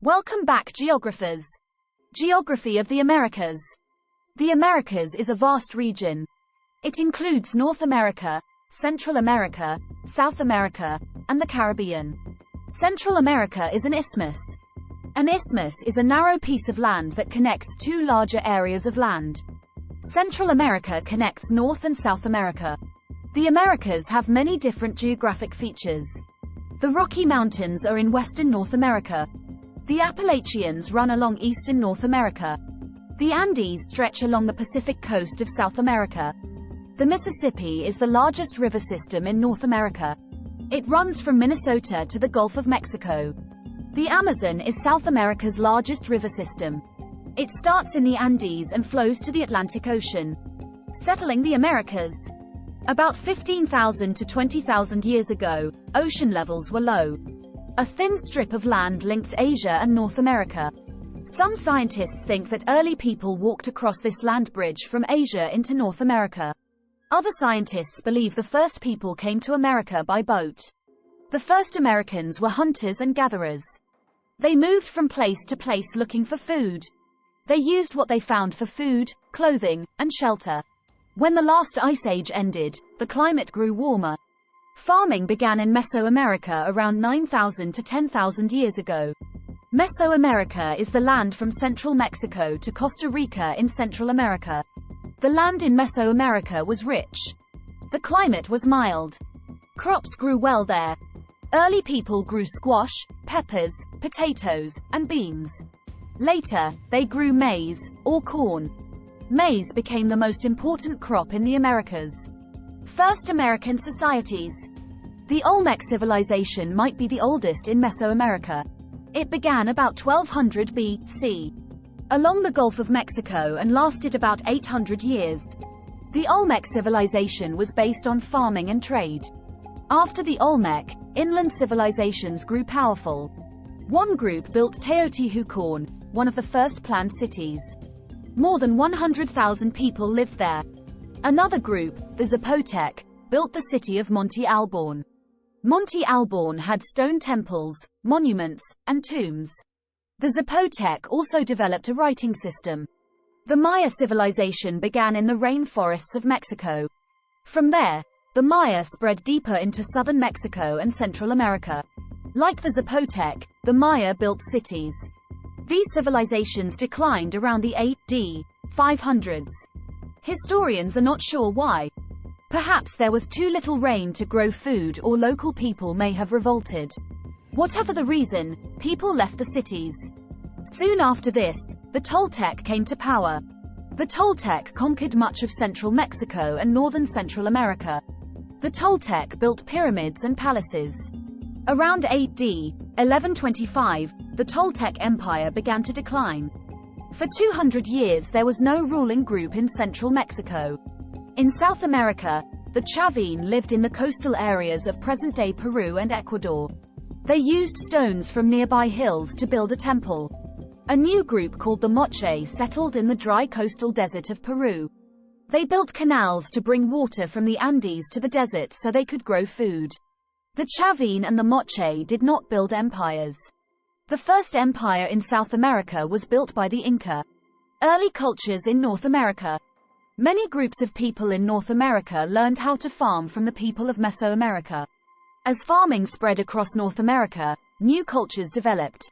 Welcome back, geographers. Geography of the Americas. The Americas is a vast region. It includes North America, Central America, South America, and the Caribbean. Central America is an isthmus. An isthmus is a narrow piece of land that connects two larger areas of land. Central America connects North and South America. The Americas have many different geographic features. The Rocky Mountains are in western North America. The Appalachians run along eastern North America. The Andes stretch along the Pacific coast of South America. The Mississippi is the largest river system in North America. It runs from Minnesota to the Gulf of Mexico. The Amazon is South America's largest river system. It starts in the Andes and flows to the Atlantic Ocean. Settling the Americas. About 15,000 to 20,000 years ago, ocean levels were low. A thin strip of land linked Asia and North America. Some scientists think that early people walked across this land bridge from Asia into North America. Other scientists believe the first people came to America by boat. The first Americans were hunters and gatherers. They moved from place to place looking for food. They used what they found for food, clothing, and shelter. When the last ice age ended, the climate grew warmer. Farming began in Mesoamerica around 9,000 to 10,000 years ago. Mesoamerica is the land from central Mexico to Costa Rica in Central America. The land in Mesoamerica was rich. The climate was mild. Crops grew well there. Early people grew squash, peppers, potatoes, and beans. Later, they grew maize, or corn. Maize became the most important crop in the Americas. First American societies. The Olmec civilization might be the oldest in Mesoamerica. It began about 1200 BC. Along the Gulf of Mexico and lasted about 800 years. The Olmec civilization was based on farming and trade. After the Olmec, inland civilizations grew powerful. One group built Teotihuacan, one of the first planned cities. More than 100,000 people lived there. Another group, the Zapotec, built the city of Monte Alban. Monte Alban had stone temples, monuments, and tombs. The Zapotec also developed a writing system. The Maya civilization began in the rainforests of Mexico. From there, the Maya spread deeper into southern Mexico and Central America. Like the Zapotec, the Maya built cities. These civilizations declined around the AD 500s. Historians are not sure why. Perhaps there was too little rain to grow food, or local people may have revolted. Whatever the reason, people left the cities. Soon after this, the Toltec came to power. The Toltec conquered much of central Mexico and northern Central America. The Toltec built pyramids and palaces. Around AD 1125, the Toltec Empire began to decline. For 200 years there was no ruling group in central Mexico. In South America, the Chavin lived in the coastal areas of present-day Peru and Ecuador. They used stones from nearby hills to build a temple. A new group called the Moche settled in the dry coastal desert of Peru. They built canals to bring water from the Andes to the desert so they could grow food. The Chavin and the Moche did not build empires. The first empire in South America was built by the Inca. Early cultures in North America. Many groups of people in North America learned how to farm from the people of Mesoamerica. As farming spread across North America, new cultures developed.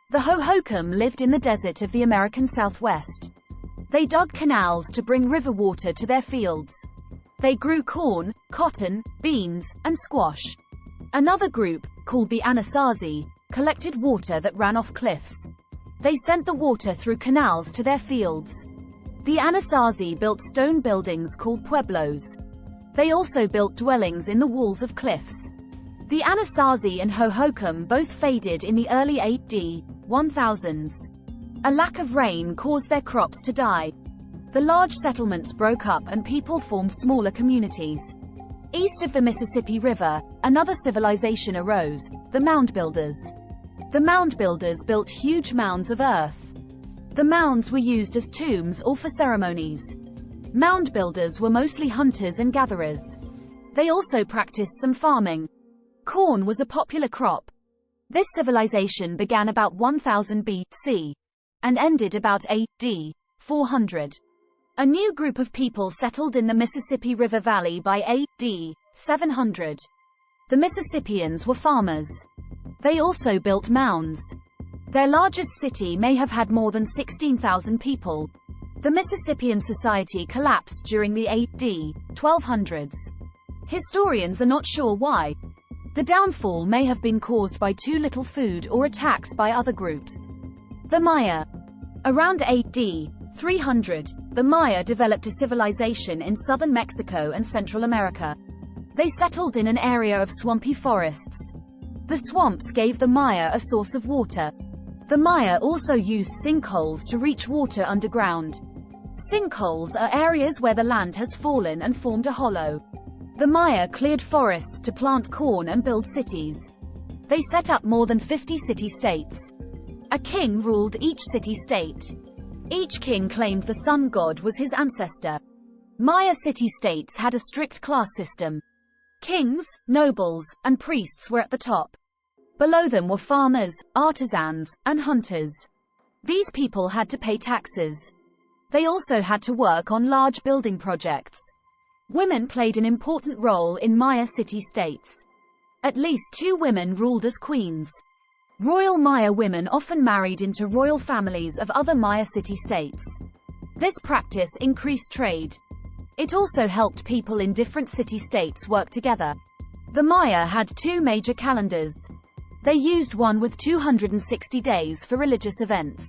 The Hohokam lived in the desert of the American Southwest. They dug canals to bring river water to their fields. They grew corn, cotton, beans, and squash. Another group, called the Anasazi, collected water that ran off cliffs. They sent the water through canals to their fields. The Anasazi built stone buildings called pueblos. They also built dwellings in the walls of cliffs. The Anasazi and Hohokam both faded in the early AD 1000s. A lack of rain caused their crops to die. The large settlements broke up and people formed smaller communities. East of the Mississippi River, another civilization arose, the Mound Builders. The Mound Builders built huge mounds of earth. The mounds were used as tombs or for ceremonies. Mound builders were mostly hunters and gatherers. They also practiced some farming. Corn was a popular crop. This civilization began about 1000 BC and ended about AD 400. A new group of people settled in the Mississippi River Valley by AD 700. The Mississippians were farmers. They also built mounds. Their largest city may have had more than 16,000 people. The Mississippian society collapsed during the AD 1200s. Historians are not sure why. The downfall may have been caused by too little food or attacks by other groups. The Maya. Around AD 300, the Maya developed a civilization in southern Mexico and Central America. They settled in an area of swampy forests. The swamps gave the Maya a source of water. The Maya also used sinkholes to reach water underground. Sinkholes are areas where the land has fallen and formed a hollow. The Maya cleared forests to plant corn and build cities. They set up more than 50 city-states. A king ruled each city-state. Each king claimed the sun god was his ancestor. Maya city-states had a strict class system. Kings, nobles, and priests were at the top. Below them were farmers, artisans, and hunters. These people had to pay taxes. They also had to work on large building projects. Women played an important role in Maya city-states. At least 2 women ruled as queens. Royal Maya women often married into royal families of other Maya city-states. This practice increased trade. It also helped people in different city-states work together. The Maya had 2 major calendars. They used one with 260 days for religious events.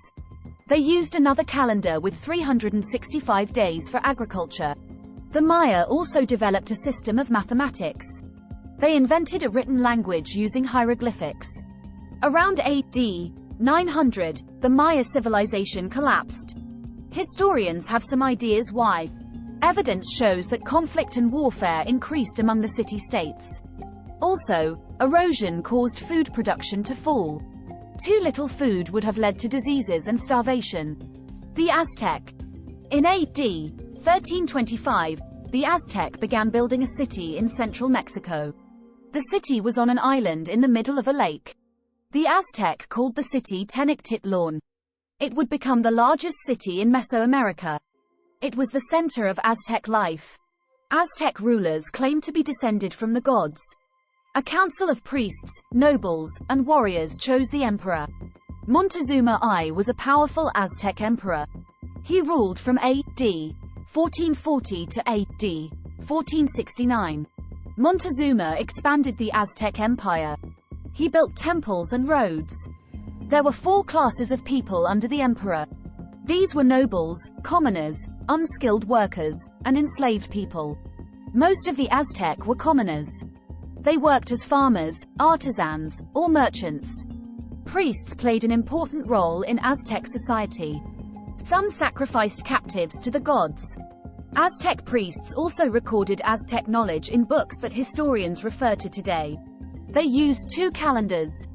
They used another calendar with 365 days for agriculture. The Maya also developed a system of mathematics. They invented a written language using hieroglyphics. Around AD 900, the Maya civilization collapsed. Historians have some ideas why. Evidence shows that conflict and warfare increased among the city-states. Also, erosion caused food production to fall. Too little food would have led to diseases and starvation. The Aztec. In AD 1325, the Aztec began building a city in central Mexico. The city was on an island in the middle of a lake. The Aztec called the city Tenochtitlan. It would become the largest city in Mesoamerica. It was the center of Aztec life. Aztec rulers claimed to be descended from the gods. A council of priests, nobles, and warriors chose the emperor. Montezuma I was a powerful Aztec emperor. He ruled from AD 1440 to AD 1469. Montezuma expanded the Aztec Empire. He built temples and roads. There were 4 classes of people under the emperor. These were nobles, commoners, unskilled workers, and enslaved people. Most of the Aztec were commoners. They worked as farmers, artisans, or merchants. Priests played an important role in Aztec society. Some sacrificed captives to the gods. Aztec priests also recorded Aztec knowledge in books that historians refer to today. They used 2 calendars.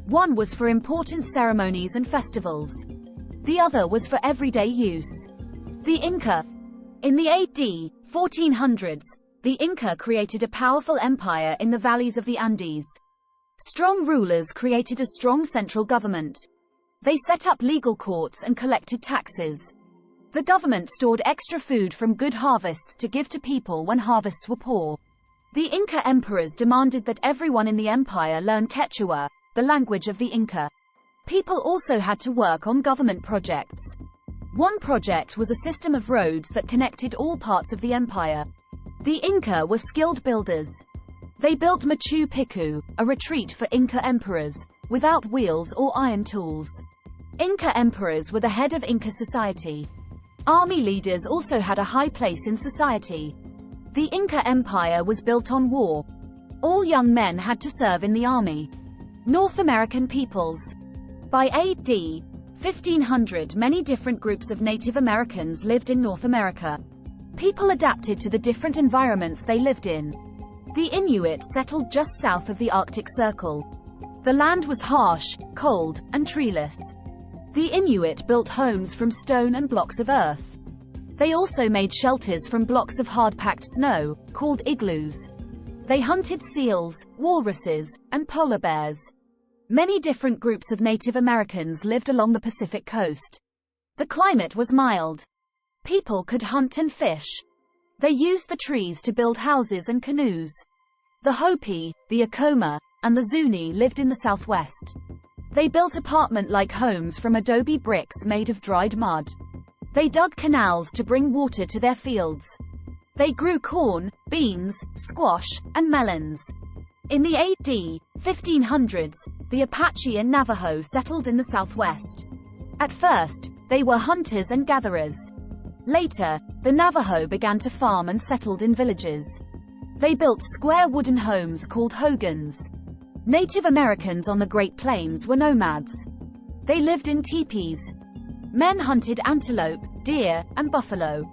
One was for important ceremonies and festivals. The other was for everyday use. The Inca. In the AD 1400s, the Inca created a powerful empire in the valleys of the Andes. Strong rulers created a strong central government. They set up legal courts and collected taxes. The government stored extra food from good harvests to give to people when harvests were poor. The Inca emperors demanded that everyone in the empire learn Quechua, the language of the Inca. People also had to work on government projects. One project was a system of roads that connected all parts of the empire. The Inca were skilled builders. They built Machu Picchu, a retreat for Inca emperors, without wheels or iron tools. Inca emperors were the head of Inca society. Army leaders also had a high place in society. The Inca Empire was built on war. All young men had to serve in the army. North American peoples. By AD 1500, many different groups of Native Americans lived in North America. People adapted to the different environments they lived in. The Inuit settled just south of the Arctic Circle. The land was harsh, cold, and treeless. The Inuit built homes from stone and blocks of earth. They also made shelters from blocks of hard-packed snow, called igloos. They hunted seals, walruses, and polar bears. Many different groups of Native Americans lived along the Pacific coast. The climate was mild. People could hunt and fish. They used the trees to build houses and canoes. The Hopi, the Acoma, and the Zuni lived in the southwest. They built apartment-like homes from adobe bricks made of dried mud. They dug canals to bring water to their fields. They grew corn, beans, squash, and melons. In the AD 1500s, the Apache and Navajo settled in the southwest. At first, they were hunters and gatherers. Later, the Navajo began to farm and settled in villages. They built square wooden homes called hogans. Native Americans on the Great Plains were nomads. They lived in teepees. Men hunted antelope, deer, and buffalo.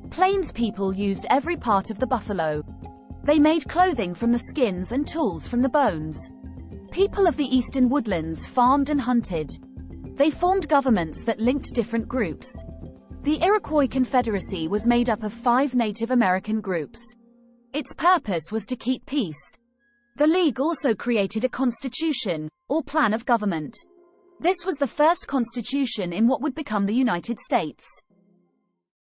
Plains people used every part of the buffalo. They made clothing from the skins and tools from the bones. People of the eastern woodlands farmed and hunted. They formed governments that linked different groups. The Iroquois Confederacy was made up of 5 Native American groups. Its purpose was to keep peace. The League also created a constitution, or plan of government. This was the first constitution in what would become the United States.